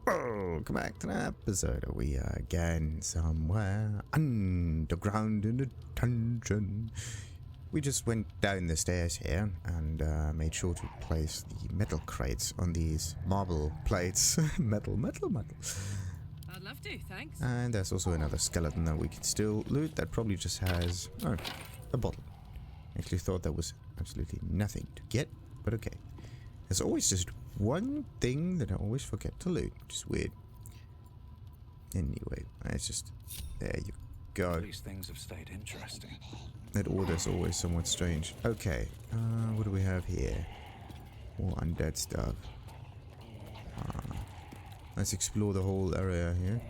Welcome back to the episode. We are again somewhere underground in a dungeon. We just went down the stairs here and made sure to place the metal crates on these marble plates. metal. I'd love to, thanks. And there's also another skeleton that we can still loot that probably just has a bottle. Actually thought that was absolutely nothing to get, but okay. There's always just one thing that I always forget to loot, which is weird. Anyway, it's just... there you go. These things have stayed interesting. That order's always somewhat strange. Okay, what do we have here? More undead stuff. Let's explore the whole area here.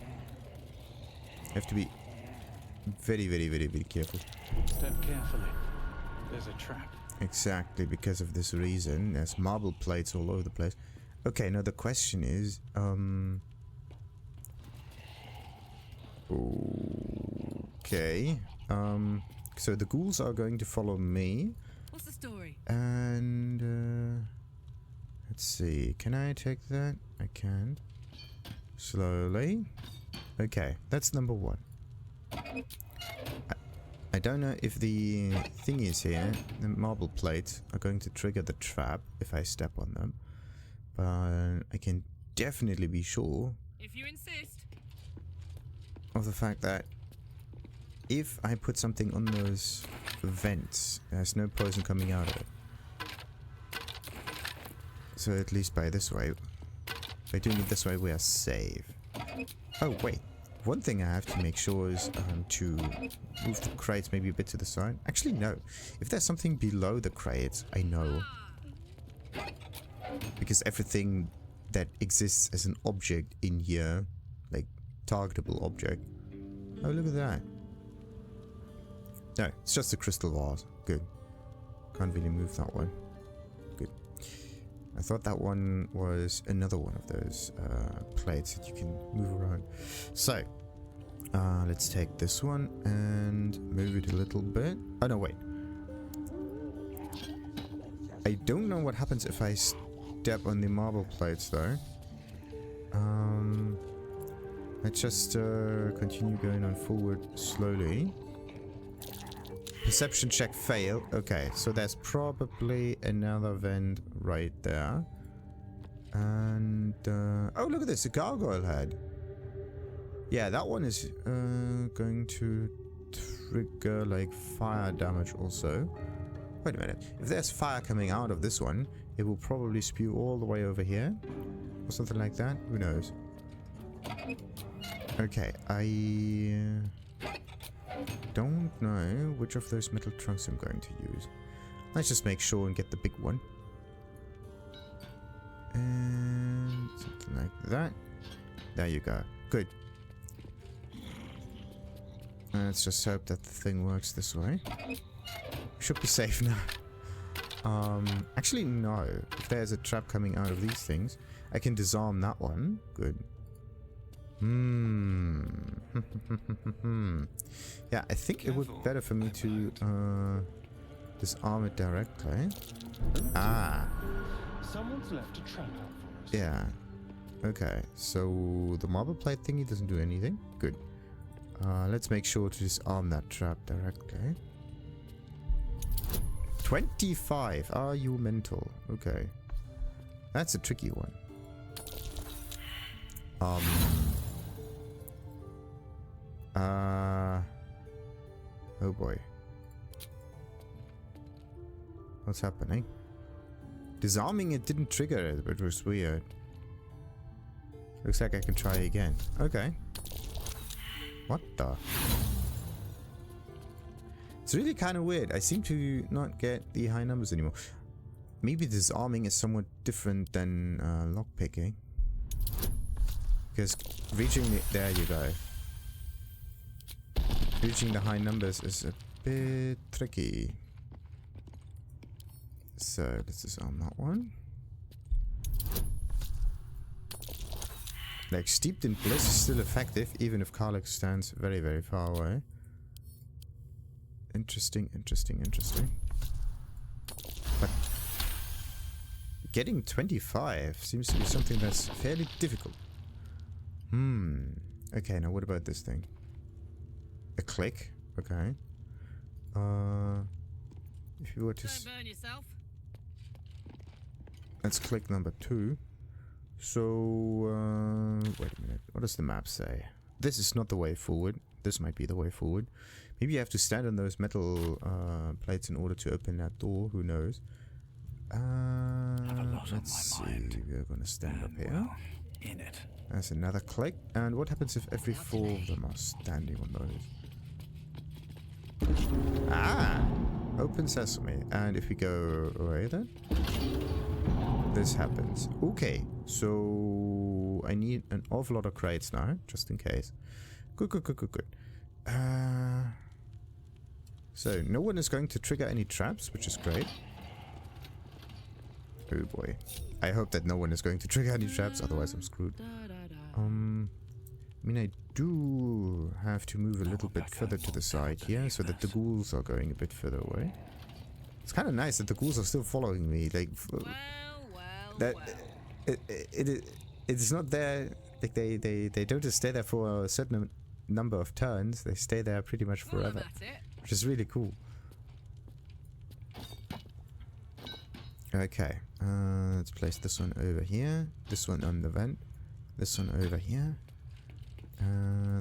Have to be very careful. Step carefully. There's a trap. Exactly, because of this reason. There's marble plates all over the place. Okay, now the question is, okay. So the ghouls are going to follow me. What's the story? And, let's see. Can I take that? I can. Slowly. Okay, that's number one. I don't know if the thingies here, the marble plates, are going to trigger the trap if I step on them. But I can definitely be sure If you insist. of the fact that if I put something on those vents, there's no poison coming out of it. So at least by this way, by doing it this way, we are safe. Oh wait. One thing I have to make sure is to move the crates maybe a bit to the side. Actually, no. If there's something below the crates, I know. Because everything that exists as an object in here, like targetable object. Oh, look at that. No, it's just a crystal vase. Good. Can't really move that one. Good. I thought that one was another one of those plates that you can move around. So, let's take this one and move it a little bit. Oh no, wait. I don't know what happens if I step on the marble plates though. Let's just continue going on forward slowly. Perception check failed. Okay, so there's probably another vent right there. And, oh, look at this, a gargoyle head. Yeah, that one is going to trigger, like, fire damage also. Wait a minute. If there's fire coming out of this one, it will probably spew all the way over here. Or something like that. Who knows? Okay, I... don't know which of those metal trunks I'm going to use. Let's just make sure and get the big one. And something like that. There you go. Good. Let's just hope that the thing works this way. Should be safe now. Actually no. If there's a trap coming out of these things, I can disarm that one. Good. Yeah, I think it would be better for me to disarm it directly. Ah. Someone's left a trap out for us. Yeah. Okay, so the marble plate thingy doesn't do anything. Good. Let's make sure to disarm that trap directly. 25. Are you mental? Okay. That's a tricky one. Oh boy. What's happening? Disarming it didn't trigger it, but it was weird. Looks like I can try again. Okay. What the? It's really kind of weird. I seem to not get the high numbers anymore. Maybe disarming is somewhat different than lockpicking. Because reaching the... there you go. Reaching the high numbers is a bit tricky. So let's disarm that one. Like, Steeped in Bliss is still effective, even if Karlach stands very far away. Interesting. But getting 25 seems to be something that's fairly difficult. Okay, now what about this thing? A click? Okay. If you were to... Don't burn yourself. Let's click number 2. So, wait a minute. What does the map say? This is not the way forward. This might be the way forward. Maybe you have to stand on those metal plates in order to open that door. Who knows? Let's see. We're gonna stand up here. Well, in it. There's another click. And what happens if every 4 of them are standing on those? Ah! Open sesame. And if we go away then? This happens. Okay, so I need an awful lot of crates now, just in case. Good. So no one is going to trigger any traps, which is great. Oh boy. I hope that no one is going to trigger any traps, otherwise I'm screwed. I mean, I do have to move a little bit further to the side here, so that the ghouls are going a bit further away. It's kind of nice that the ghouls are still following me, like... That it's not there, like they don't just stay there for a certain number of turns. They stay there pretty much forever, which is really cool. Okay, let's place this one over here, this one on the vent, this one over here,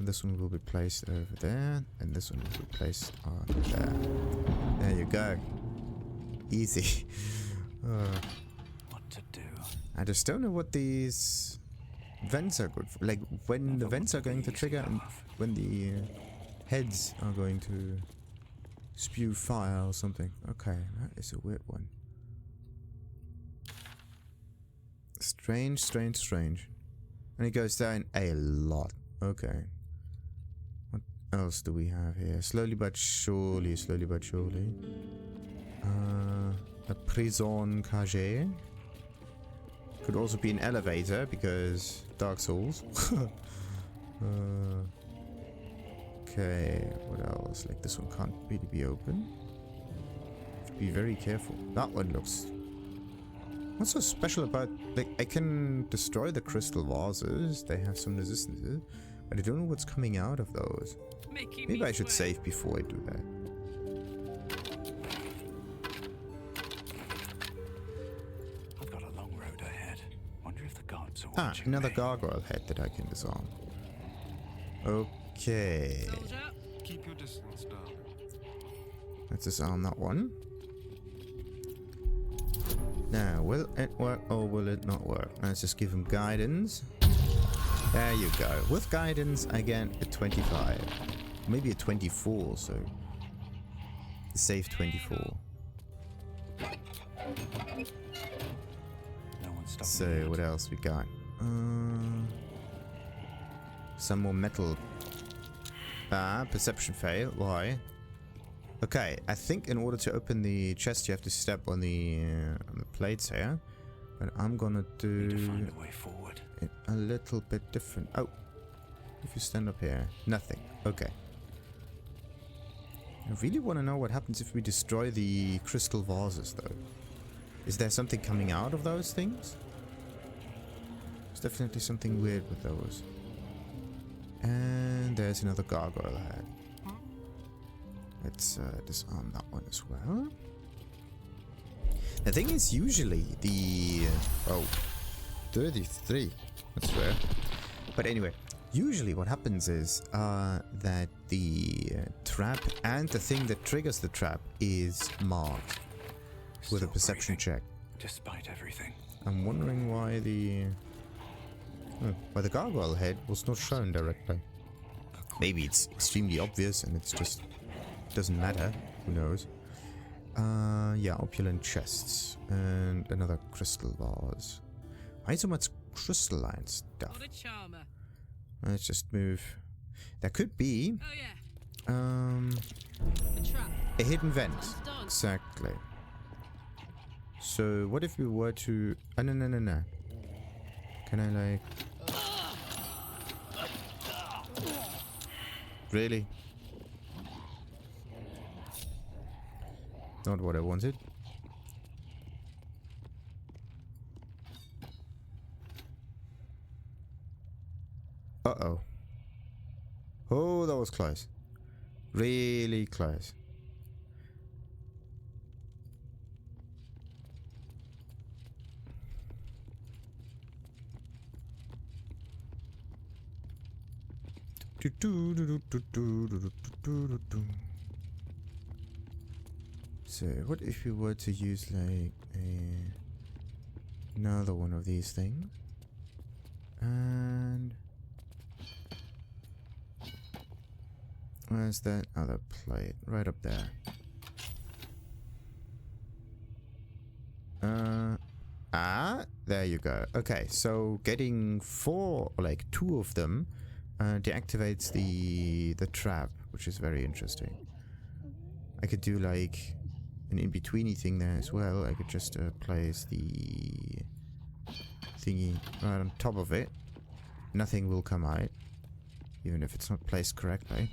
this one will be placed over there, and this one will be placed on there. There you go. Easy. To do. I just don't know what these vents are good for. Like, when the vents are going to trigger and when the heads are going to spew fire or something. Okay, that is a weird one. Strange. And it goes down a lot. Okay. What else do we have here? Slowly but surely. A prison cage. Could also be an elevator, because Dark Souls. Okay, what else? Like, this one can't really be open. Be very careful. That one looks... What's so special about... Like, I can destroy the crystal vases. They have some resistances. But I don't know what's coming out of those. Maybe I should save before I do that. Ah, another gargoyle head that I can disarm. Okay. Keep your distance, darling. Let's disarm that one. Now, will it work or will it not work? Let's just give him guidance. There you go. With guidance, I get a 25. Maybe a 24, so... Save 24. So, what else we got? Some more metal. Perception fail. Why? Okay, I think in order to open the chest, you have to step on the plates here. But I'm gonna do it a little bit different. Oh, if you stand up here, nothing. Okay. I really want to know what happens if we destroy the crystal vases, though. Is there something coming out of those things? There's definitely something weird with those. And there's another gargoyle head. Let's disarm that one as well. The thing is, usually the... 33. That's rare. But anyway, usually what happens is that the trap and the thing that triggers the trap is marked with a perception check. Despite everything. I'm wondering why the gargoyle head was not shown directly. Maybe it's extremely obvious and it's just doesn't matter. Who knows? Yeah, opulent chests and another crystal vase. Why so much crystalline stuff? What a charmer. Let's just move. There could be A trap. a hidden vent. Exactly. So what if we were to... Oh, no. Can I like... Really? Not what I wanted. Uh-oh. Oh, that was close. Really close. So, what if we were to use like another one of these things? And where's that other plate? Right up there. There you go. Okay, so getting 4 or like 2 of them deactivates the trap, which is very interesting. I could do like an in-betweeny thing there as well. I could just place the thingy right on top of it. Nothing will come out, even if it's not placed correctly.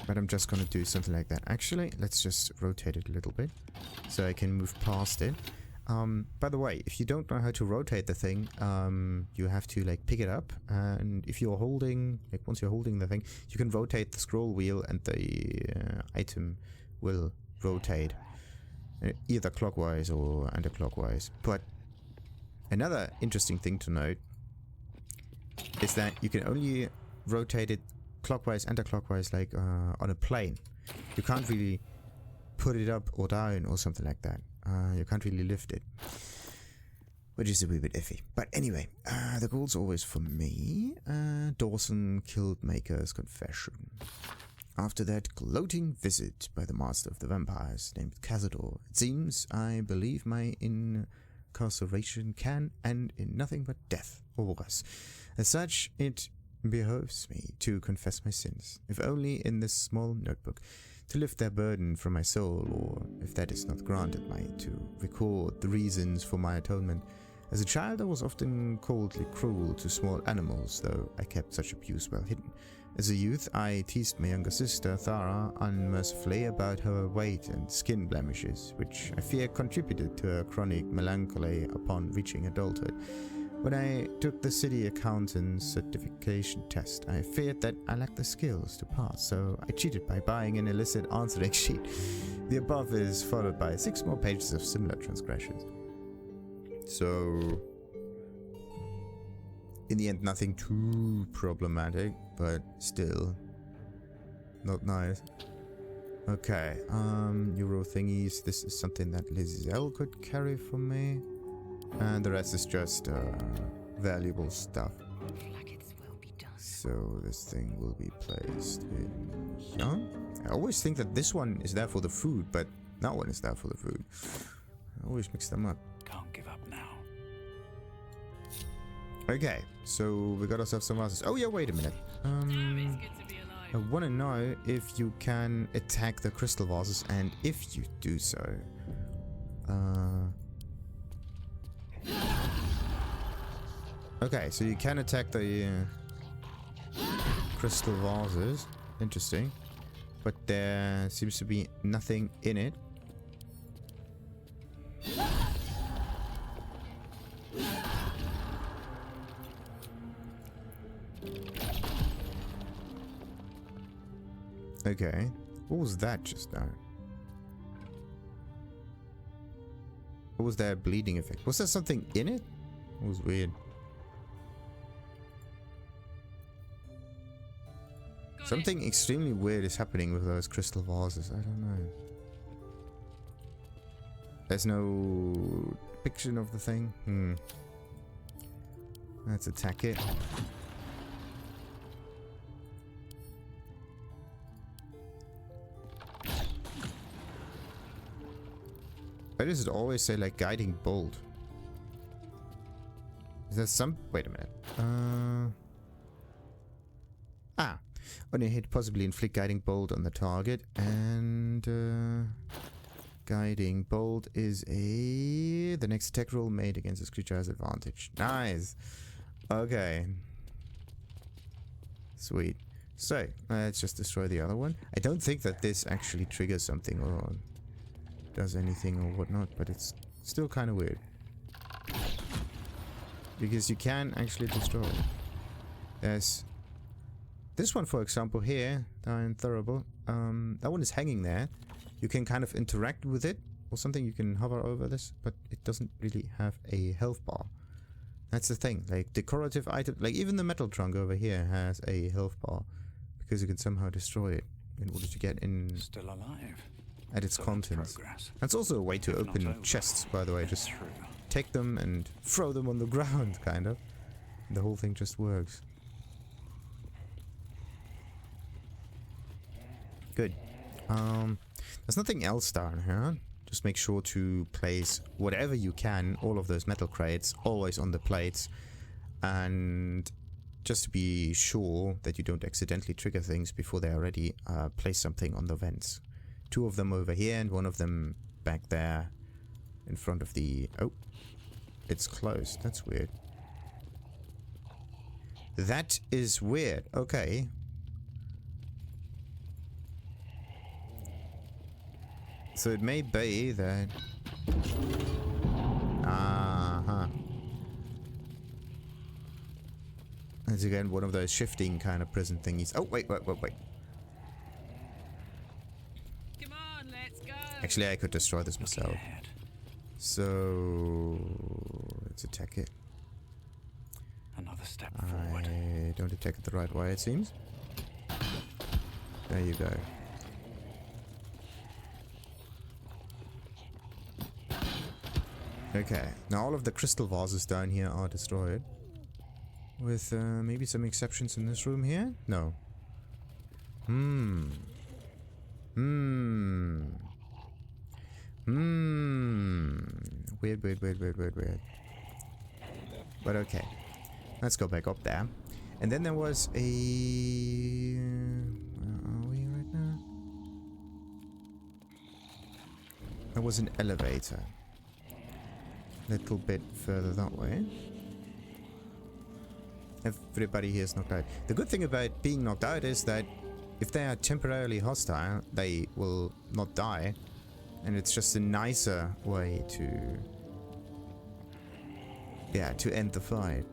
But I'm just gonna do something like that. Actually, let's just rotate it a little bit so I can move past it. By the way, if you don't know how to rotate the thing, you have to like pick it up, and if you're holding, like once you're holding the thing, you can rotate the scroll wheel and the item will rotate either clockwise or anti-clockwise. But another interesting thing to note is that you can only rotate it clockwise, anti-clockwise, like on a plane. You can't really put it up or down or something like that. You can't really lift it, which is a wee bit iffy. But anyway, the goal's always for me. Dawsen, Kiltmaker's confession. After that gloating visit by the master of the vampires named Cazador, it seems I believe my incarceration can end in nothing but death or worse. As such, it behoves me to confess my sins, if only in this small notebook, to lift their burden from my soul, or, if that is not granted me, to record the reasons for my atonement. As a child, I was often coldly cruel to small animals, though I kept such abuse well hidden. As a youth, I teased my younger sister, Thara, unmercifully about her weight and skin blemishes, which I fear contributed to her chronic melancholy upon reaching adulthood. When I took the city accountant's certification test, I feared that I lacked the skills to pass, so I cheated by buying an illicit answering sheet. The above is followed by 6 more pages of similar transgressions. So, in the end, nothing too problematic, but still not nice. Okay, Euro thingies. This is something that Lizelle could carry for me. And the rest is just valuable stuff. So this thing will be placed in here. I always think that this one is there for the food, but that one is there for the food. I always mix them up. Can't give up now. Okay, so we got ourselves some vases. Oh yeah, wait a minute. I want to know if you can attack the crystal vases, and if you do so, okay, so you can attack the crystal vases. Interesting. But there seems to be nothing in it. Okay. What was that just now? What was that bleeding effect? Was there something in it? It was weird. Something extremely weird is happening with those crystal vases. I don't know. There's no depiction of the thing. Let's attack it. Why does it always say like guiding bolt? Is there some... Wait a minute. On a hit, possibly inflict guiding bolt on the target, and guiding bolt is the next attack roll made against this creature has advantage. Nice. Okay. Sweet. So let's just destroy the other one. I don't think that this actually triggers something or does anything or whatnot, but it's still kind of weird. because you can actually destroy it. There's this one, for example, here, down Thurable. That one is hanging there. You can kind of interact with it or something. You can hover over this, but it doesn't really have a health bar. That's the thing. Like decorative item, like even the metal trunk over here has a health bar because you can somehow destroy it in order to get in. Still alive. At its contents. That's also a way to open chests, by the way. Just take them and throw them on the ground, kind of. The whole thing just works. Good. There's nothing else down here. Just make sure to place whatever you can, all of those metal crates, always on the plates. And just to be sure that you don't accidentally trigger things before they are ready, place something on the vents. 2 of them over here and 1 of them back there in front of the... Oh, it's closed. That's weird. That is weird. Okay. So it may be that... Uh-huh. That's again one of those shifting kind of prison thingies. Oh, wait. Actually, I could destroy this myself. So let's attack it. Another step forward. I don't attack it the right way, it seems. There you go. Okay, now all of the crystal vases down here are destroyed. With maybe some exceptions in this room here? No. Weird. But okay. Let's go back up there. And then there was a... Where are we right now? There was an elevator. Little bit further that way. Everybody here is knocked out. The good thing about being knocked out is that if they are temporarily hostile, they will not die. And it's just a nicer way to... yeah, to end the fight.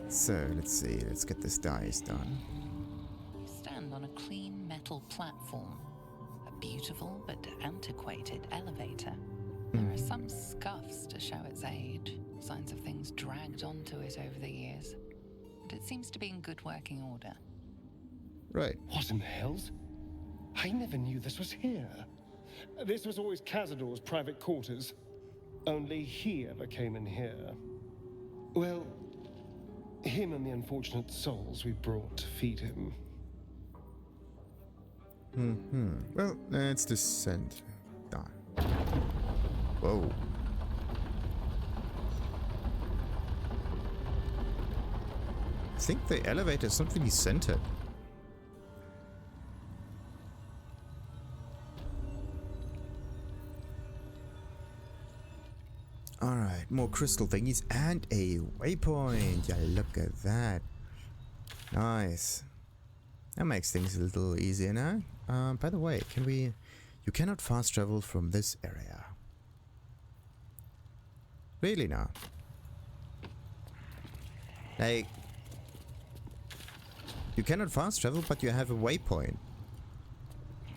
So, let's see. Let's get this dice done. Stand on a clean metal platform. A beautiful but antiquated elevator. There are some scuffs to show its age. Signs of things dragged onto it over the years. But it seems to be in good working order. Right. What in the hells? I never knew this was here. This was always Cazador's private quarters. Only he ever came in here. Well, him and the unfortunate souls we brought to feed him. Well, let's descend. Whoa. I think the elevator is not really centered. Alright, more crystal thingies and a waypoint. Yeah, look at that. Nice. That makes things a little easier now. By the way, can we... You cannot fast travel from this area. Really now? Like... You cannot fast travel, but you have a waypoint.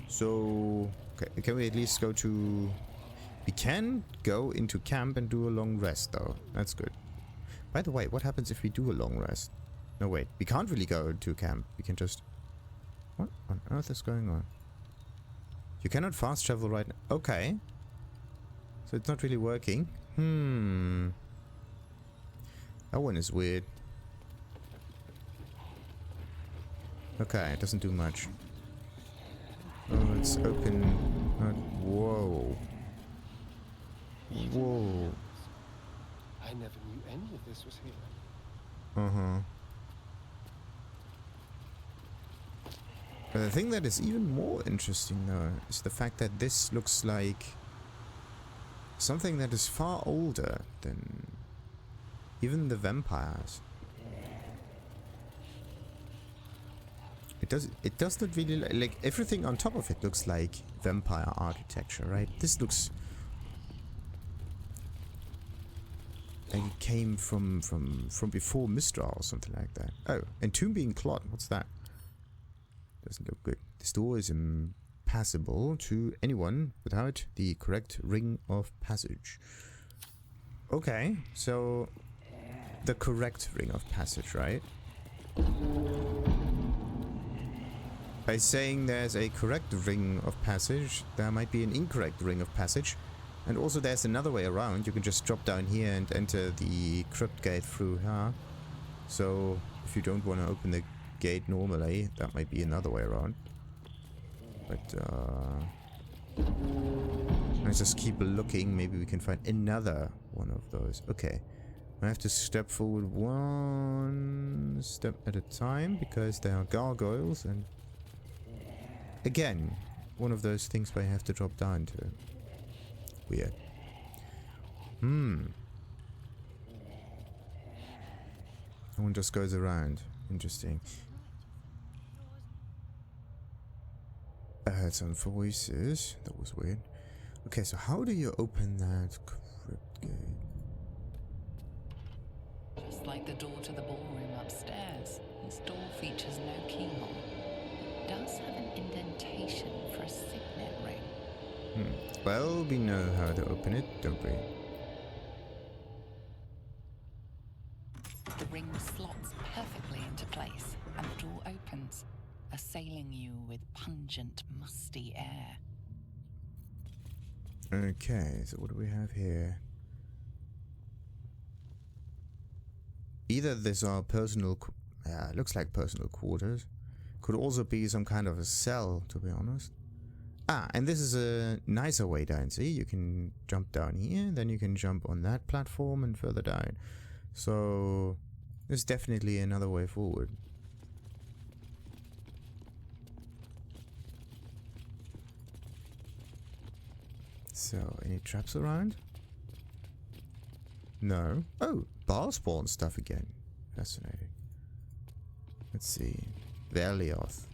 So... Okay, can we at least go to... We can go into camp and do a long rest, though. That's good. By the way, what happens if we do a long rest? No, wait. We can't really go into camp. We can just... What on earth is going on? You cannot fast travel right now. Okay. So it's not really working. That one is weird. Okay, it doesn't do much. Oh, it's open. Whoa. Whoa. I never knew any of this was here. But the thing that is even more interesting, though, is the fact that this looks like something that is far older than even the vampires. It does not really like everything on top of it looks like vampire architecture, right? This looks Like it came from before Mrel or something like that. Oh, entombing clot. What's that? Doesn't look good. This door is impassable to anyone without the correct ring of passage. Okay, so the correct ring of passage, right? By saying there's a correct ring of passage, there might be an incorrect ring of passage. And also there's another way around. You can just drop down here and enter the crypt gate through here. So if you don't want to open the gate normally, that might be another way around. But let's just keep looking. Maybe we can find another one of those. Okay. I have to step forward one step at a time because there are gargoyles, and again, one of those things where I have to drop down to. Weird. One just goes around. Interesting. I heard some voices. That was weird. Okay, so how do you open that crypt gate? Just like the door to the ballroom upstairs, this door features no keyhole. It does have an indentation for a signet ring. Well, we know how to open it, don't we? The ring slots perfectly into place, and the door opens, assailing you with pungent, musty air. Okay, so what do we have here? Either these are personal... looks like personal quarters. Could also be some kind of a cell, to be honest. Ah, and this is a nicer way down. See, you can jump down here, then you can jump on that platform and further down. So, there's definitely another way forward. So, any traps around? No. Oh, Bhaalspawn stuff again. Fascinating. Let's see. Vellioth.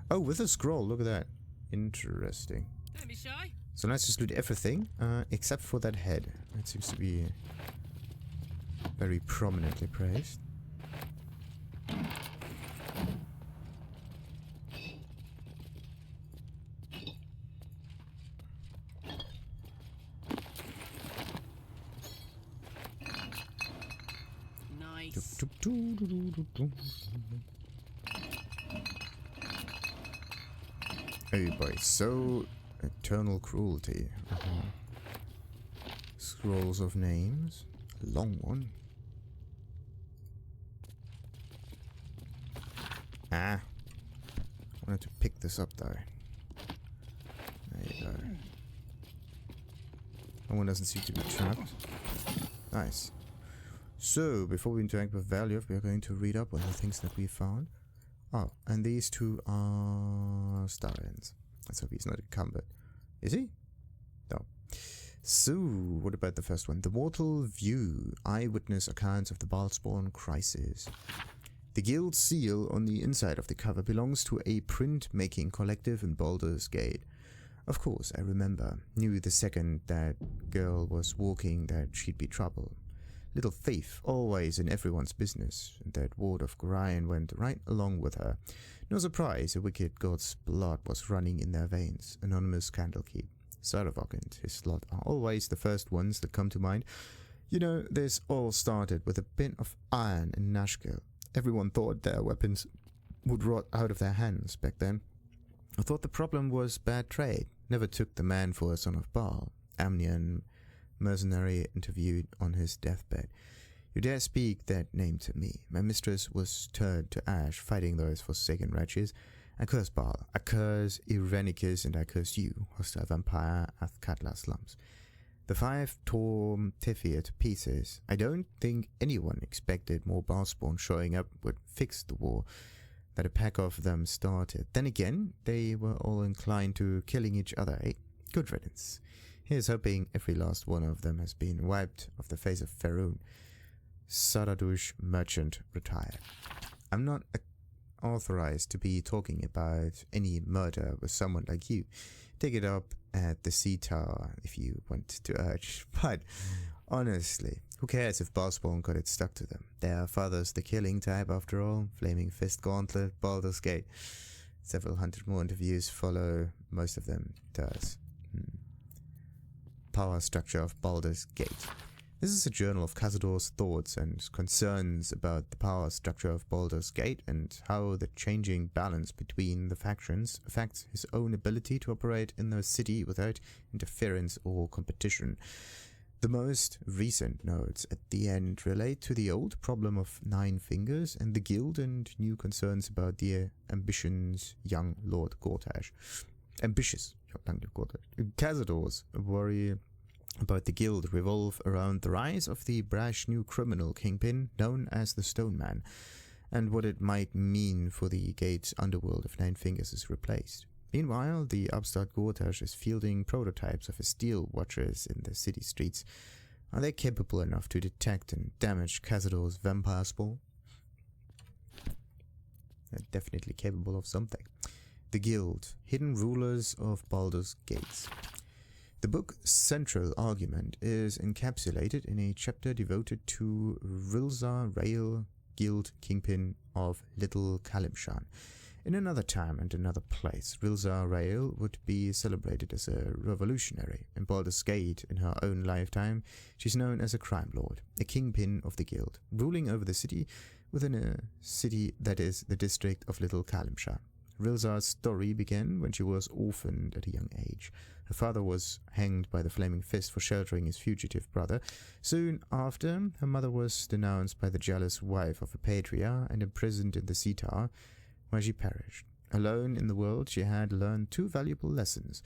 Oh, with a scroll. Look at that. Interesting. Don't be shy. So let's just loot everything, except for that head. That seems to be very prominently praised. Nice. Hey boy, so eternal cruelty. Scrolls of names, a long one. Ah, wanted to pick this up though. There you go. That one doesn't seem to be trapped. Nice. So, before we interact with Vellioth, we are going to read up on the things that we found. Oh, and these two are Starians. Let's hope he's not encumbered. Is he? No. So, what about the first one? The Mortal View. Eyewitness accounts of the Bhaalspawn crisis. The guild seal on the inside of the cover belongs to a print-making collective in Baldur's Gate. Of course, I remember. Knew the second that girl was walking that she'd be trouble. Little thief, always in everyone's business, and that ward of Larian went right along with her. No surprise, a wicked god's blood was running in their veins. Anonymous Candlekeep. Sarevok and his lot are always the first ones that come to mind. You know, this all started with a bit of iron in Nashkel. Everyone thought their weapons would rot out of their hands back then. I thought the problem was bad trade. Never took the man for a son of Baal. Amnion, mercenary, interviewed on his deathbed. You dare speak that name to me. My mistress was turned to ash fighting those forsaken wretches. I curse Baal, I curse Irenicus, and I curse you, hostile vampire Athkatla slums. The five tore Tefir to pieces. I don't think anyone expected more Bhaalspawn showing up would fix the war that a pack of them started. Then again, they were all inclined to killing each other, eh? Good riddance. Here's hoping every last one of them has been wiped off the face of Faerun. Saradush, merchant, retired. I'm not authorized to be talking about any murder with someone like you. take it up at the sea tower if you want to urge. But honestly, who cares if Bhaalspawn got it stuck to them? Their father's the killing type after all. Flaming Fist Gauntlet, Baldur's Gate. Several hundred more interviews follow. Most of them does. Power structure of Baldur's Gate. This is a journal of Cazador's thoughts and concerns about the power structure of Baldur's Gate and how the changing balance between the factions affects his own ability to operate in the city without interference or competition. The most recent notes at the end relate to the old problem of 9 fingers and the guild and new concerns about the ambitious young Lord Gortash. Cazador's worry about the guild revolve around the rise of the brash new criminal kingpin known as the Stone Man, and what it might mean for the gate's underworld if 9 fingers is replaced. Meanwhile, the upstart Gortash is fielding prototypes of his steel watchers in the city streets. Are they capable enough to detect and damage Cazador's vampire spawn? They're definitely capable of something. The Guild, Hidden Rulers of Baldur's Gates. The book's central argument is encapsulated in a chapter devoted to Rilza Rail, Guild Kingpin of Little Kalimshan. In another time and another place, Rilza Rail would be celebrated as a revolutionary. In Baldur's Gate, in her own lifetime, she's known as a crime lord, a kingpin of the guild, ruling over the city within a city that is the district of Little Kalimshan. Rilza's story began when she was orphaned at a young age. Her father was hanged by the Flaming Fist for sheltering his fugitive brother. Soon after, her mother was denounced by the jealous wife of a patriarch and imprisoned in the sea tower, where she perished. Alone in the world, she had learned 2 valuable lessons.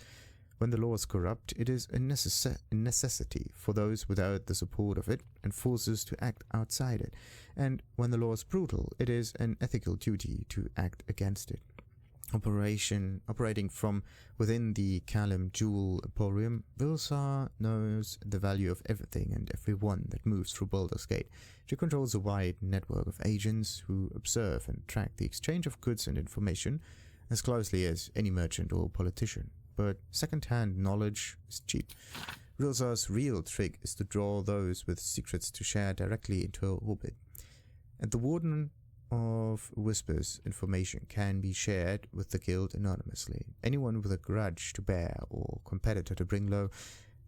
When the law is corrupt, it is a necessity for those without the support of it and forces to act outside it. And when the law is brutal, it is an ethical duty to act against it. Operating from within the Kalim Jewel Emporium, Vilsar knows the value of everything and everyone that moves through Baldur's Gate. She controls a wide network of agents who observe and track the exchange of goods and information as closely as any merchant or politician. But second-hand knowledge is cheap. Rilza's real trick is to draw those with secrets to share directly into her orbit. And the Warden of Whispers information can be shared with the guild anonymously. Anyone with a grudge to bear or competitor to bring low,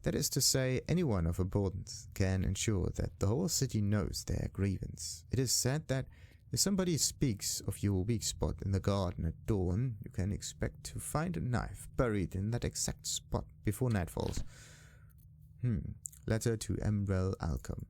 that is to say, anyone of importance, can ensure that the whole city knows their grievance. It is said that if somebody speaks of your weak spot in the garden at dawn, you can expect to find a knife buried in that exact spot before night falls. Letter to Mrel Alkam.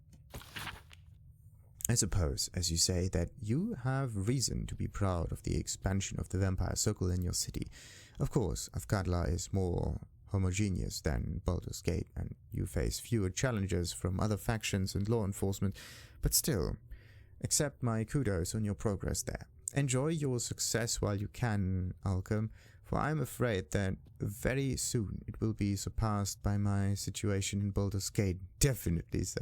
I suppose, as you say, that you have reason to be proud of the expansion of the vampire circle in your city. Of course, Afkadla is more homogeneous than Baldur's Gate, and you face fewer challenges from other factions and law enforcement, but still, accept my kudos on your progress there. Enjoy your success while you can, Alkam, for I am afraid that very soon it will be surpassed by my situation in Baldur's Gate. Definitely so.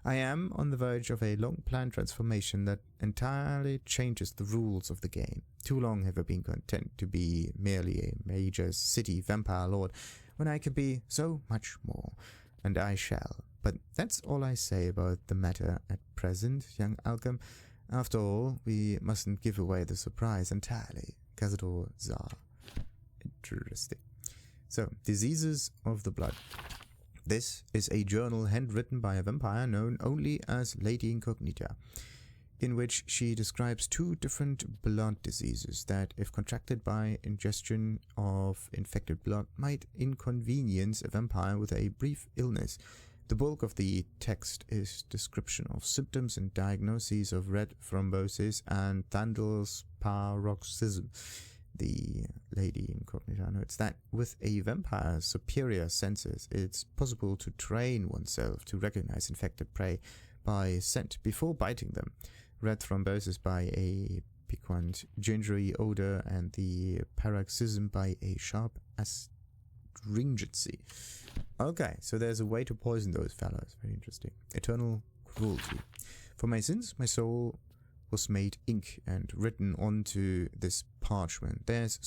I am on the verge of a long-planned transformation that entirely changes the rules of the game. Too long have I been content to be merely a major city vampire lord, when I can be so much more, and I shall. But that's all I say about the matter at present, young Alkam. After all, we mustn't give away the surprise entirely. Cazador Zar. Interesting. So, Diseases of the Blood. This is a journal handwritten by a vampire known only as Lady Incognita, in which she describes 2 different blood diseases that, if contracted by ingestion of infected blood, might inconvenience a vampire with a brief illness. The bulk of the text is description of symptoms and diagnoses of red thrombosis and Thandel's paroxysm. The Lady Incognita notes that with a vampire's superior senses, it's possible to train oneself to recognize infected prey by scent before biting them. Red thrombosis by a piquant gingery odor, and the paroxysm by a sharp astringency. Okay, so there's a way to poison those fellows. Very interesting. Eternal Cruelty. For my sins, my soul was made ink and written onto this parchment. There's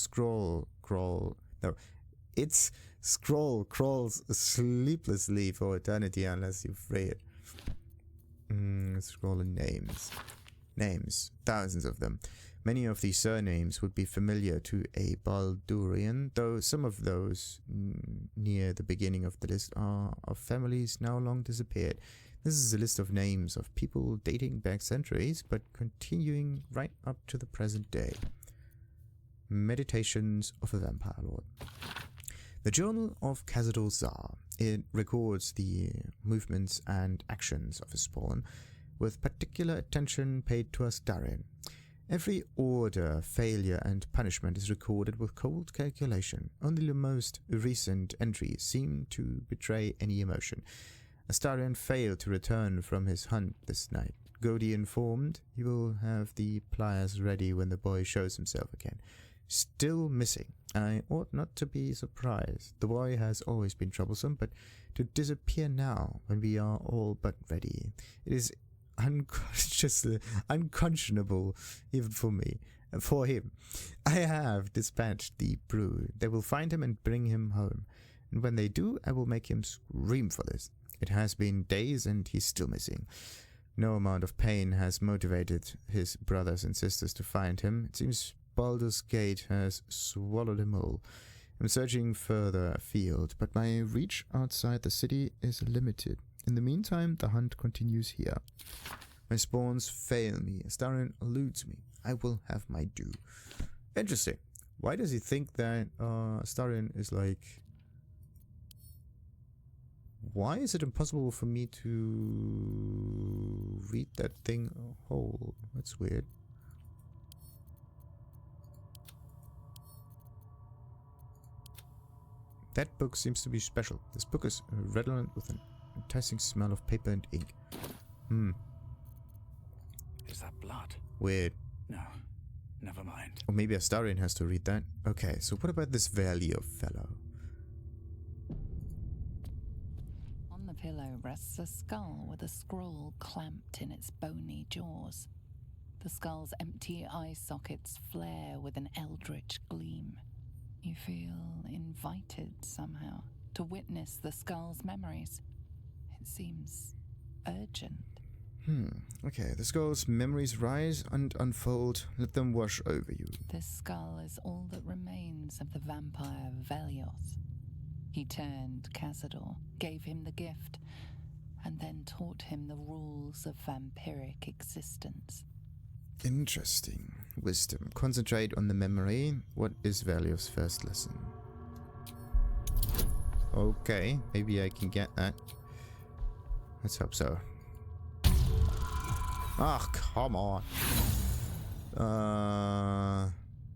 its scroll crawls sleeplessly for eternity unless you free it. Scroll of names. Names. Thousands of them. Many of these surnames would be familiar to a Baldurian, though some of those near the beginning of the list are of families now long disappeared. This is a list of names of people dating back centuries, but continuing right up to the present day. Meditations of a Vampire Lord. The Journal of Cazador Tsar. It records the movements and actions of his spawn, with particular attention paid to Astarion. Every order, failure, and punishment is recorded with cold calculation. Only the most recent entries seem to betray any emotion. Astarion failed to return from his hunt this night. Godi informed he will have the pliers ready when the boy shows himself again. Still missing. I ought not to be surprised. The boy has always been troublesome, but to disappear now when we are all but ready, it is unconscionable even for me. For him, I have dispatched the brood. They will find him and bring him home. And when they do, I will make him scream for this. It has been days and he's still missing. No amount of pain has motivated his brothers and sisters to find him. It seems Baldur's Gate has swallowed him whole. I'm searching further afield, but my reach outside the city is limited. In the meantime, the hunt continues here. My spawns fail me. Astarion eludes me. I will have my due. Interesting. Why does he think that Astarion is like... Why is it impossible for me to read that thing whole? That's weird. That book seems to be special. This book is redolent with an enticing smell of paper and ink. Is that blood? Weird. No, never mind. Or maybe Astarion has to read that. Okay, so what about this Vellioth fellow? On the pillow rests a skull with a scroll clamped in its bony jaws. The skull's empty eye sockets flare with an eldritch gleam. You feel invited somehow to witness the skull's memories. It seems urgent. Okay, the skull's memories rise and unfold. Let them wash over you. This skull is all that remains of the vampire Vellioth. He turned Cazador, gave him the gift, and then taught him the rules of vampiric existence. Interesting. Wisdom. Concentrate on the memory. What is Vellioth's first lesson? Okay, maybe I can get that. Let's hope so. Ah, come on.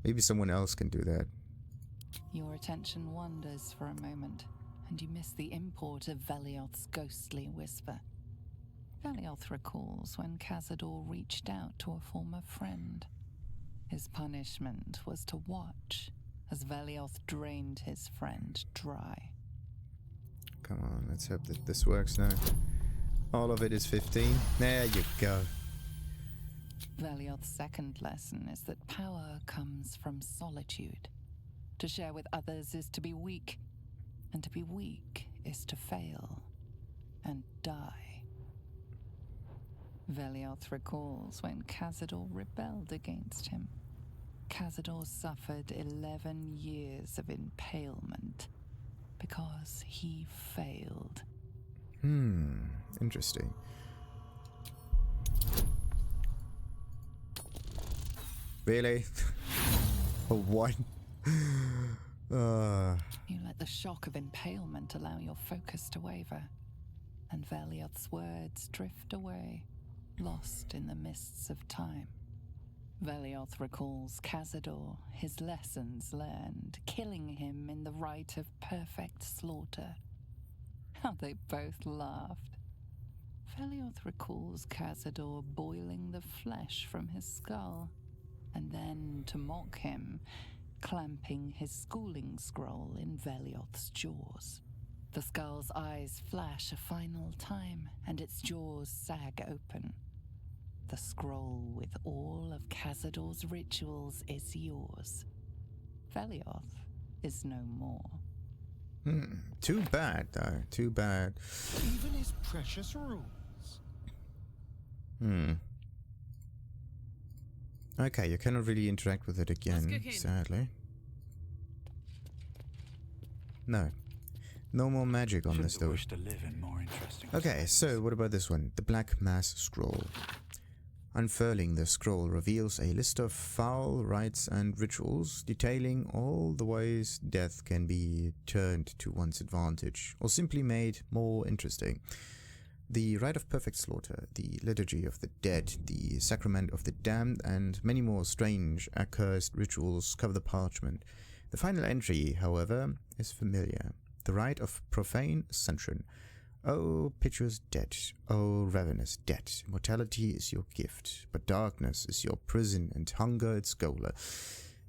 Maybe someone else can do that. Your attention wanders for a moment, and you miss the import of Vellioth's ghostly whisper. Vellioth recalls when Cazador reached out to a former friend. His punishment was to watch as Vellioth drained his friend dry. Come on, let's hope that this works now. All of it is 15. There you go. Vellioth's second lesson is that power comes from solitude. To share with others is to be weak, and to be weak is to fail and die. Vellioth recalls when Cazador rebelled against him. Cazador suffered 11 years of impalement because he failed. Interesting. Really? A what? You let the shock of impalement allow your focus to waver, and Vellioth's words drift away, lost in the mists of time. Vellioth recalls Cazador, his lessons learned, killing him in the rite of perfect slaughter. How they both laughed. Vellioth recalls Cazador boiling the flesh from his skull, and then, to mock him, clamping his schooling scroll in Vellioth's jaws. The skull's eyes flash a final time, and its jaws sag open. The scroll with all of Cazador's rituals is yours. Vellioth is no more. Too bad, though. Too bad. Even his precious rules. Okay, you cannot really interact with it again, sadly. No. No more magic on this, though. Wish to live in more interesting Okay, so what about this one? The Black Mass Scroll. Unfurling the scroll reveals a list of foul rites and rituals detailing all the ways death can be turned to one's advantage, or simply made more interesting. The Rite of Perfect Slaughter, the Liturgy of the Dead, the Sacrament of the Damned, and many more strange, accursed rituals cover the parchment. The final entry, however, is familiar. The Rite of Profane Ascension. O piteous dead, O ravenous dead, mortality is your gift, but darkness is your prison and hunger its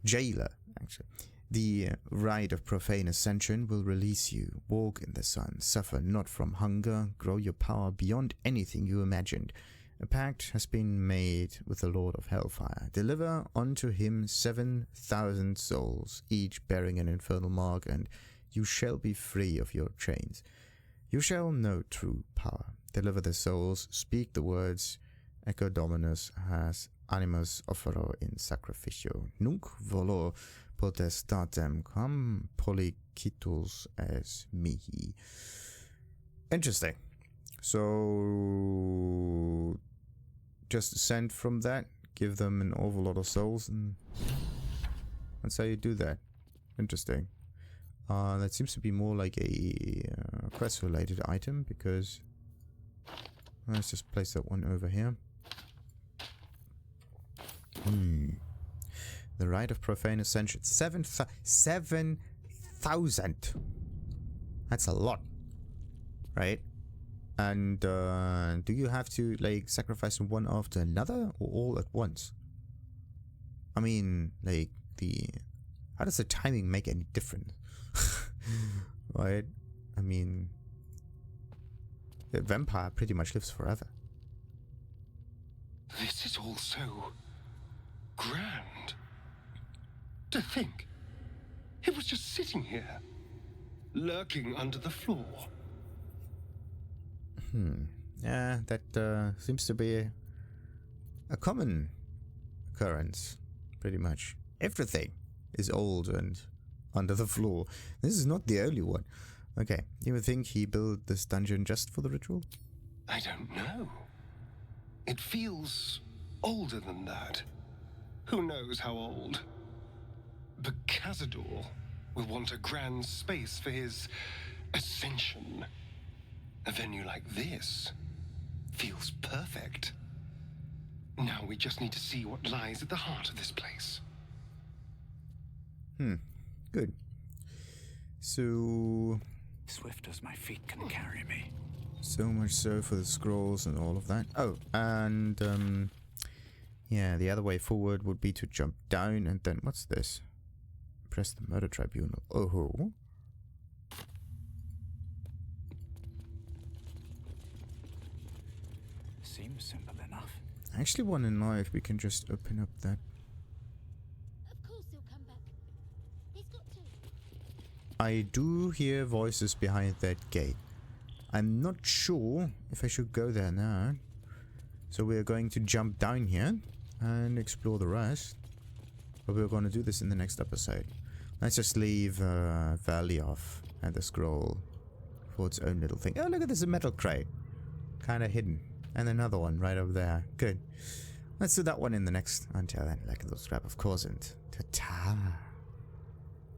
jailer, actually. The Rite of Profane Ascension will release you. Walk in the sun, suffer not from hunger, grow your power beyond anything you imagined. A pact has been made with the Lord of Hellfire. Deliver unto him 7,000 souls, each bearing an infernal mark, and you shall be free of your chains. You shall know true power. Deliver the souls, speak the words, Echo Dominus has animus offero in sacrificio. Nunc volo potestatem quam policitus es mihi. Interesting. So, just ascend from that, give them an awful lot of souls, and that's how you do that. Interesting. That seems to be more like a quest-related item, because let's just place that one over here. The Rite of Profane Ascension. 7,000. That's a lot, right? And do you have to like sacrifice them one after another, or all at once? I mean, like how does the timing make any difference? Right? I mean, the vampire pretty much lives forever. This is all so grand. To think, it was just sitting here, lurking under the floor. Yeah, that seems to be a common occurrence, pretty much. Everything is old and under the floor. This is not the only one. Okay, you would think he built this dungeon just for the ritual? I don't know. It feels older than that. Who knows how old? But Cazador will want a grand space for his ascension. A venue like this feels perfect. Now we just need to see what lies at the heart of this place. Good. So... Swift as my feet can carry me. So much so for the scrolls and all of that. Oh, and yeah, the other way forward would be to jump down and then what's this? Press the murder tribunal. Oh. Seems simple enough. I actually want to know if we can just open up that. Of course he'll come back. He's got to. I do hear voices behind that gate. I'm not sure if I should go there now. So we're going to jump down here and explore the rest. But we're going to do this in the next episode. Let's just leave Vellioth and the scroll for its own little thing. Oh, look at this, a metal crate. Kind of hidden. And another one right over there. Good. Let's do that one in the next. Until then, like a little scrap of course, and ta-ta.